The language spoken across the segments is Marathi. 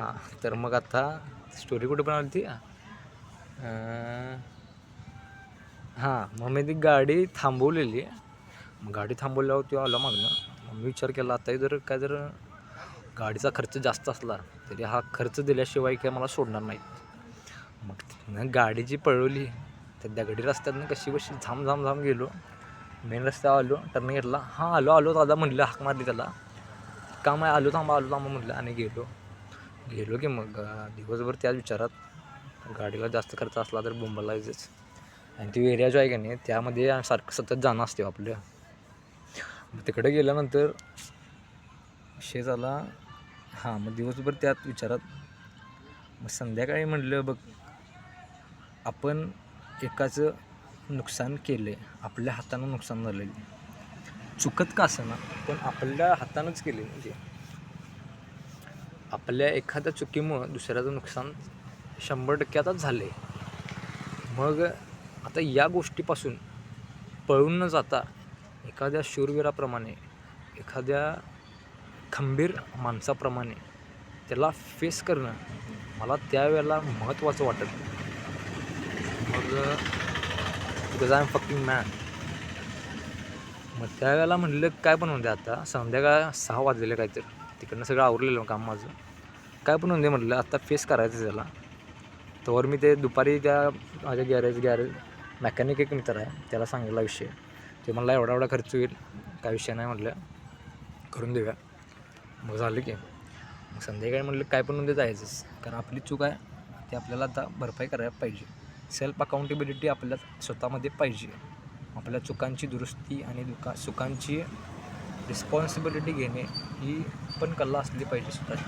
हां, तर मग आता स्टोरी कुठे पण आली ती हां, मग मी ती गाडी थांबवलेली. मग गाडी थांबवल्यावर तो आला मागनं. मग मी विचार केला आता जर गाडीचा खर्च जास्त असला तरी हा खर्च दिल्याशिवाय काय मला सोडणार नाहीत. मग गाडी जी पळवली त्या दगडी रस्त्यातनं कशी झाम गेलो. मेन रस्त्यावर आलो, टर्न घेतला. हां, आलो दादा म्हटलं, हाक मारली त्याला. काम आहे, आलो थांबा म्हटलं आणि गेलो की मग दिवसभर त्याच विचारात. गाडीला जास्त खर्च असला तर बोंबलायचंच. आणि ती एरिया जो आहे का नाही त्यामध्ये सारखं सतत जाणं असते आपलं. मग तिकडे गेल्यानंतर विषय झाला. हां, मग दिवसभर त्यात विचारात. मग संध्याकाळी म्हटलं बघ, आपण एकाचं नुकसान केलं आहे, आपल्या हातानं नुकसान झालेलं चुकत का असं ना, पण आपल्या हातानंच केले. म्हणजे आपल्या एखाद्या चुकीमुळं दुसऱ्याचं नुकसान 100% आता झालं आहे. मग आता या गोष्टीपासून पळून न जाता एखाद्या शूरवीराप्रमाणे, एखाद्या खंबीर माणसाप्रमाणे त्याला फेस करणं मला त्यावेळेला महत्त्वाचं वाटत. मग because I am fucking man. मग त्यावेळेला म्हणलं काय पण होऊन दे, आता संध्याकाळ 6 वाजलेले काहीतरी, तिकडनं सगळं आवरलेलं काम माझं. काय पण होऊन दे म्हटलं, आता फेस करायचं त्याला. तोवर मी ते दुपारी त्या माझ्या गॅरेज मेकॅनिक एक मित्र आहे त्याला सांगितला विषय. ते मला एवढा खर्च होईल, काय विषय नाही म्हटलं, करून देऊया. मग झालं की मग संध्याकाळी म्हटलं काय पण होऊन दे जायचंच, कारण आपली चूक आहे ती आपल्याला आता भरपाई करायला पाहिजे. सेल्फ अकाउंटेबिलिटी आपल्या स्वतःमध्ये पाहिजे. आपल्या चुकांची दुरुस्ती आणि चुकांची रिस्पॉन्सिबिलिटी घेणे ही पण कला असली पाहिजे स्वतःची,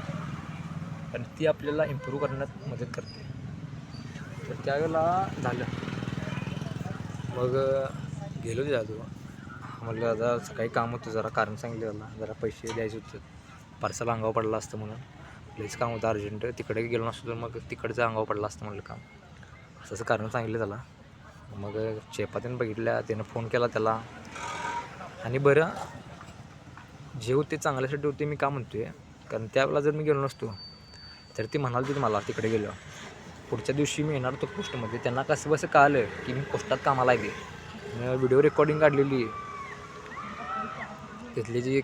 आणि ती आपल्याला इम्प्रूव्ह करण्यात मदत करते. तर त्यावेळेला झालं. मग गेलो जातो म्हटलं, आता सकाळी काम होतं जरा, कारण सांगितलं त्याला, जरा पैसे द्यायचे होते, पार्सल अंगावर पडलं असतं म्हणून. लईच काम होतं अर्जंट, तिकडे गेलो नसतो तर मग तिकडचं अंगावर पडलं असतं म्हटलं काम. असं कारण सांगितलं त्याला. मग चेपातीनं बघितल्या, त्यानं फोन केला त्याला. आणि बरं जे होते चांगल्यासाठी होते, मी का म्हणतो आहे, कारण त्यावेळेला जर मी गेलो नसतो तर ती म्हणाली मला तिकडे गेलो. पुढच्या दिवशी मी येणार होतो पोस्टमध्ये. त्यांना कसं कळलं की मी पोस्टात कामाला आहे. व्हिडिओ रेकॉर्डिंग काढलेली तिथली जी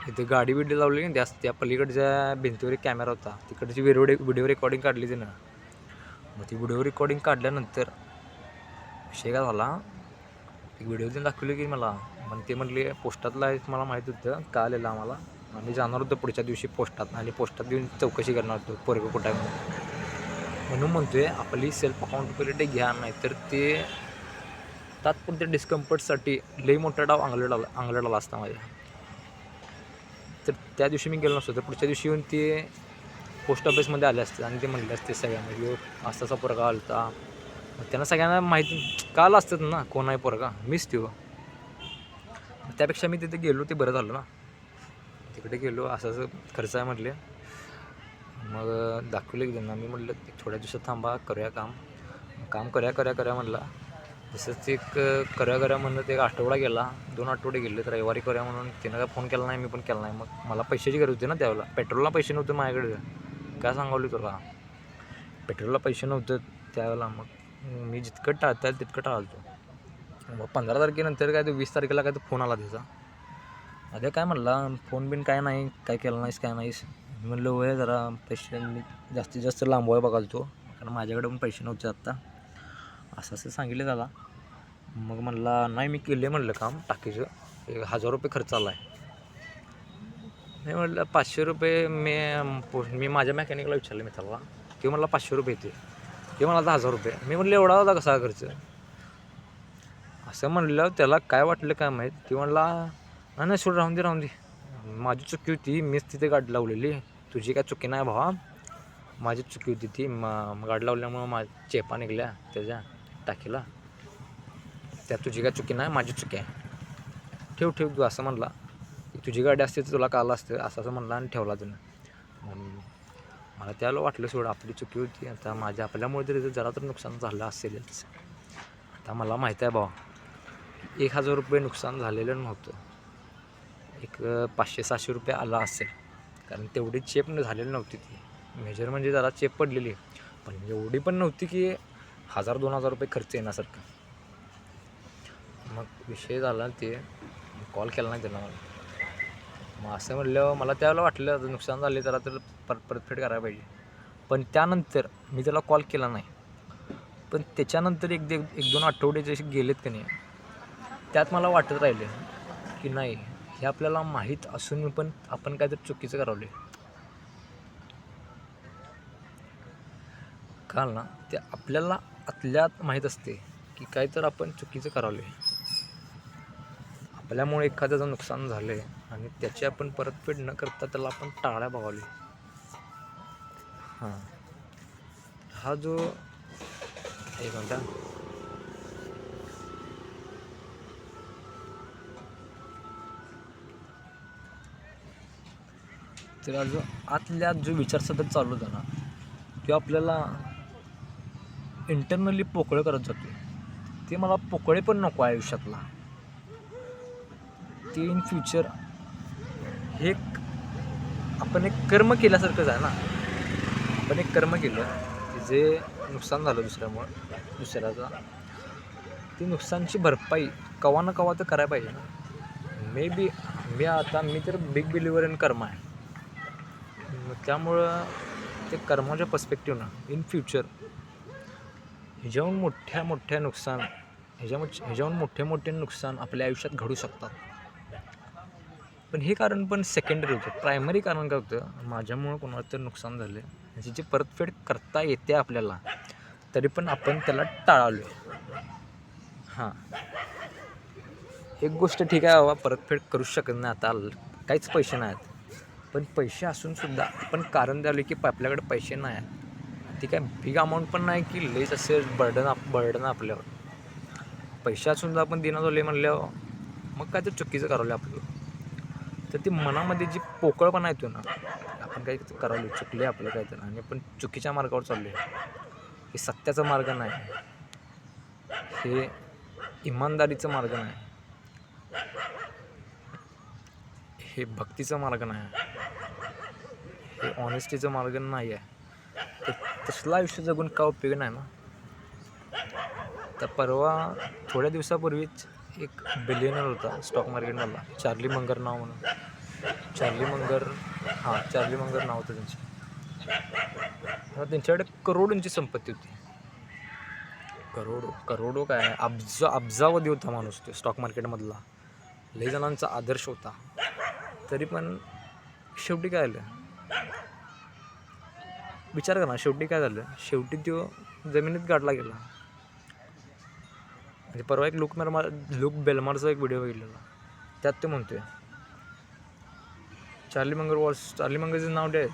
इथे गाडी लावली ना त्या पलीकडच्या भिंतीवर एक कॅमेरा होता, तिकडची व्हिडिओ रेकॉर्डिंग काढली तिनं. मग ती व्हिडिओ रेकॉर्डिंग काढल्यानंतर विषय काय झाला, एक व्हिडिओ देऊन दाखवली की मला. मग ते म्हटले पोस्टातला आहे, मला माहीत होतं, का आलेलं आम्हाला. आम्ही जाणार होतो पुढच्या दिवशी पोस्टात, आणि पोस्टात घेऊन चौकशी करणार होतो पोरगं कुठं आहे म्हणून म्हणतो आहे आपली सेल्फ अकाउंटेबिलिटी घ्या, नाही तर ते तात्पुरत्या डिस्कम्फर्टसाठी लई मोठा डाव अंगलटला असता माझ्या. तर त्या दिवशी मी गेलो नसतो तर पुढच्या दिवशी येऊन ते पोस्ट ऑफिसमध्ये आले असते आणि ते म्हणले असते सगळ्यांना असा पोरगा आलता. त्यांना सगळ्यांना माहिती काल असतात ना कोण आहे पोरगा, मीच त्यो. त्यापेक्षा मी तिथे गेलो ते बरं झालं ना. तिकडे गेलो, असं खर्च आहे म्हटले. मग दाखवले की त्यांना. मी म्हटलं थोड्या दिवसात थांबा, करूया काम करूया म्हटलं. तसंच एक करूया म्हणून एक आठवडा गेला, 2 आठवडे गेले. तर रविवारी करूया म्हणून तिनं काय फोन केला नाही, मी पण केला नाही. मग मला पैशाची गरज होती ना त्यावेळेला, पेट्रोलला पैसे नव्हते माझ्याकडे. काय सांगावली तुला, पेट्रोलला पैसे नव्हतं त्यावेळेला. मग मी जितकं टाळता येईल तितकं टाळतो. मग 15 तारखेनंतर काय, 20 तारखेला काय तो फोन आला त्याचा. अरे काय म्हणला, फोन बिन काय नाही, काय केलं नाहीस काय नाहीस. मी म्हणलं वय जरा पैसे मी जास्तीत जास्त लांबवाय बघाल तो, कारण माझ्याकडे पण पैसे नव्हते आत्ता. असं सांगितलं त्याला. मग म्हणला नाही मी केले म्हणलं काम टाकीचं, 1000 रुपये खर्च आला आहे. मी म्हटलं 500 रुपये मी माझ्या मेकॅनिकला विचारलं मित्राला, ते म्हणला 500 रुपये येते, ते म्हणाला 1000 रुपये. मी म्हटलं एवढा होता कसा खर्च. असं म्हणलं त्याला काय वाटलं काय माहीत. ते म्हणला नाही सोड, राहून दे, माझी चुकी होती, मीच तिथे गाडी लावलेली, तुझी काय चुकी नाही भावा, माझी चुकी होती ती. गाडी लावल्यामुळं चेपा निघल्या त्याच्या टाकीला, त्यात तुझी काय चुकी नाही, माझी चुकी आहे, ठेव तू. असं म्हणला. तुझी गाडी असते तर तुला काला असतं, असं म्हणला आणि ठेवला त्यानं. मला त्याला वाटलं सोड आपली चुकी होती. आता आपल्यामुळे तरी जरा तर नुकसान झालं असेलच. आता मला माहीत आहे भावा, 1000 रुपये नुकसान झालेलं नव्हतं, एक 500-600 रुपये आला असेल, कारण तेवढी चेप झालेली नव्हती ती. मेजर म्हणजे जरा चेप पडलेली, पण एवढी पण नव्हती की 1000-2000 रुपये खर्च येण्यासारखं. मग विषय झाला ते कॉल केला नाही त्यांना मला. मग असं म्हणल्यावर मला त्यावेळेला वाटलं आता नुकसान झाले जरा तर परतफेड करायला पाहिजे. पण त्यानंतर मी त्याला कॉल केला नाही. पण त्याच्यानंतर एक 2 आठवडे जसे गेलेत की नाही, त्यात मला वाटत राहिले की नाही हे आपल्याला माहीत असून पण आपण काहीतरी चुकीचं करावले. कारण ना ते आपल्याला आतल्यात माहीत असते की काय तर आपण चुकीचं करावले. आपल्यामुळे एखाद्याचं नुकसान झालं आणि त्याची आपण परतफेड न करता त्याला आपण टाळ्या बघावली. हां, हा जो एक मिनटा तर जो आतल्या जो विचार सतत चालू होता ना तो आपल्याला इंटरनली पोकळ करत जातो. ते मला पोकळे पण नको आहे आयुष्यातला. ते इन फ्युचर हे आपण एक कर्म केल्यासारखंच आहे ना. आपण एक कर्म केलं की जे नुकसान झालं दुसऱ्याचा ती नुकसानची भरपाई कवा ना कवा तर करायला पाहिजे ना. मी तर बिग बिलिव्हर इन कर्मा आहे. त्यामुळं ते कर्माच्या पर्स्पेक्टिव्हनं इन फ्युचर ह्याच्याहून मोठे मोठे नुकसान आपल्या आयुष्यात घडू शकतात. पण हे कारण पण सेकंडरी होतं. प्रायमरी कारण काय होतं, माझ्यामुळं कोणाला तर नुकसान झालं ज्याची परतफेड करता येते आपल्याला, तरी पण आपण त्याला टाळालो. हां, एक गोष्ट ठीक आहे बाबा, परतफेड करू शकत नाही आता, काहीच पैसे नाही आहेत. पण पैसे असूनसुद्धा आपण कारण द्यावले की आपल्याकडे पैसे नाही आहेत. ती काय बिग अमाऊंट पण नाही की लईच असेल बर्डन आपल्यावर. पैसे असून आपण देणं झाले म्हणल्यावर मग काय तर चुकीचं करावलं आपलं. तर ती मनामध्ये जी पोकळपणा येतो ना, आपण काही करावलं चुकले आपलं काय तर आणि आपण चुकीच्या मार्गावर चाललो आहे. हे सत्याचा मार्ग नाही, हे इमानदारीचा मार्ग नाही, हे भक्तीचा मार्ग नाही, हे ऑनेस्टीचा मार्ग नाही आहे. तर तसलं आयुष्य जगून का उपयोग नाही ना. तर थोड्या दिवसापूर्वीच एक बिलियनर होता स्टॉक मार्केटमधला, चार्ली मंगर नाव म्हणून. चार्ली मंगर नाव होतं त्यांचं. त्यांच्याकडे करोडोंची संपत्ती होती. करोडो काय अब्जावधी होता माणूस तो स्टॉक मार्केटमधला. लई जणांचा आदर्श होता. तरी पण शेवटी काय झालं, विचार करा, शेवटी काय झालं, शेवटी तो जमिनीत गाडला गेला. म्हणजे परवा एक लुक बेलमारचा एक व्हिडिओ बघितलेला, त्यात ते म्हणतोय Charlie Munger is now dead.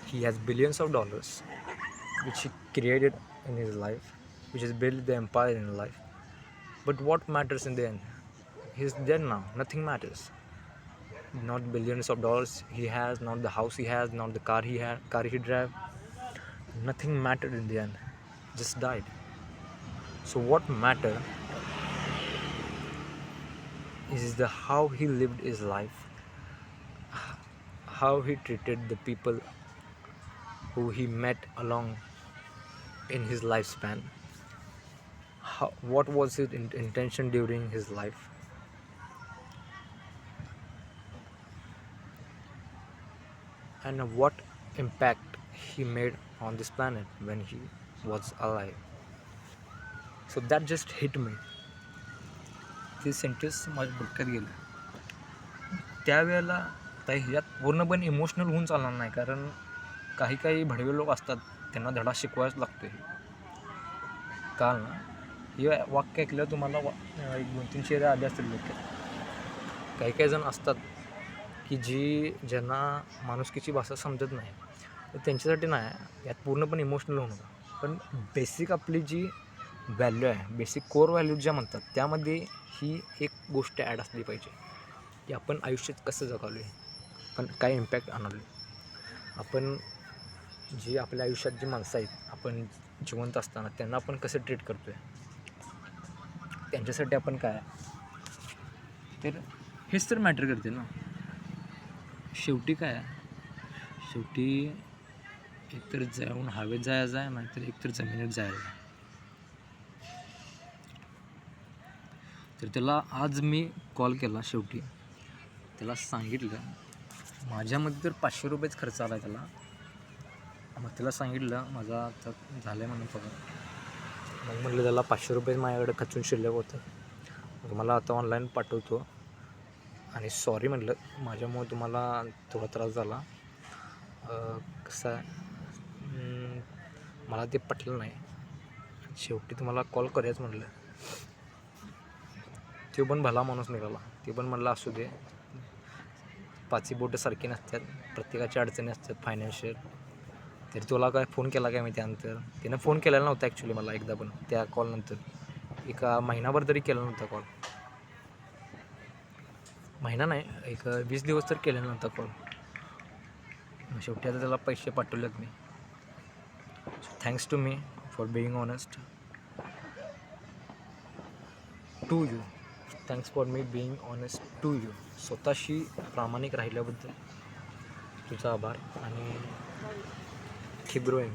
He has billions of dollars which he created in his life, which has built the empire in life. But what matters in the end? He's dead now. Nothing matters. Not billions of dollars he has, not the house he has, not the car he drive. Nothing mattered in the end. Just died. So what matter is the how he lived his life, how he treated the people who he met along in his lifespan, what was his intention during his life, and what impact he made on this planet when he was alive. So that just hit me. ते सेंटेन्स माझ्या डोक्यात गेलं. त्यावेळेला ह्याच्यात पूर्णपणे इमोशनल होऊन चालणार नाही, कारण काही भडवे लोक असतात त्यांना धडा शिकवायच लागतो. कारण हे वाक्य ऐकल्यावर तुम्हाला 1-2-3 शेर आले असतील डोक्यात. काही जण असतात की ज्यांना माणुसकीची भाषा समजत नाही, तर त्यांच्यासाठी नाही यात पूर्णपणे इमोशनल होणं. पण बेसिक आपली जी व्हॅल्यू आहे, बेसिक कोर व्हॅल्यूज ज्या म्हणतात, त्यामध्ये ही एक गोष्ट ॲड असली पाहिजे की आपण आयुष्यात कसं जगालो आहे, पण काय इम्पॅक्ट आणलो. आपण जी आपल्या आयुष्यात जी माणसं आहेत, आपण जिवंत असताना त्यांना आपण कसं ट्रीट करतो आहे, त्यांच्यासाठी आपण काय, तर हेच तर मॅटर करते ना. शेवटी काय शेवटी एकतर जाऊन हवेत जायचं आहे, नाहीतर एकतर जमिनीत जायचं आहे. तर त्याला आज मी कॉल केला. शेवटी त्याला सांगितलं माझ्यामध्ये तर 500 रुपयेच खर्च आला त्याला. मग त्याला सांगितलं माझा आता झालं आहे म्हणून पगार. मग म्हटलं त्याला 500 रुपये माझ्याकडे खचून शिल्लक होतं, मग मला आता ऑनलाईन पाठवतो. आणि सॉरी म्हटलं माझ्यामुळे तुम्हाला थोडा त्रास झाला. कसं आहे, मला ते पटलं नाही. शेवटी तुम्हाला कॉल करूयाच म्हटलं. तो पण भला माणूस निघाला. ते पण म्हटलं असू दे, पाची बोटं सारखी नसतात, प्रत्येकाच्या अडचणी असतात फायनान्शियल. तरी तुला काय फोन केला काय मी त्यानंतर? तिनं फोन केलेला नव्हता ॲक्च्युली मला एकदा पण. त्या कॉलनंतर एका महिनाभर तरी केला नव्हता कॉल. महिना नाही, एक 20 दिवस तर केलेला नव्हता कॉल. शेवटी आता त्याला पैसे पाठवलेत मी. Thanks to me for being honest to you. Thanks for me being honest to you. स्वतःशी प्रामाणिक राहिल्याबद्दल तुझा आभार. आणि कीप ग्रोईंग.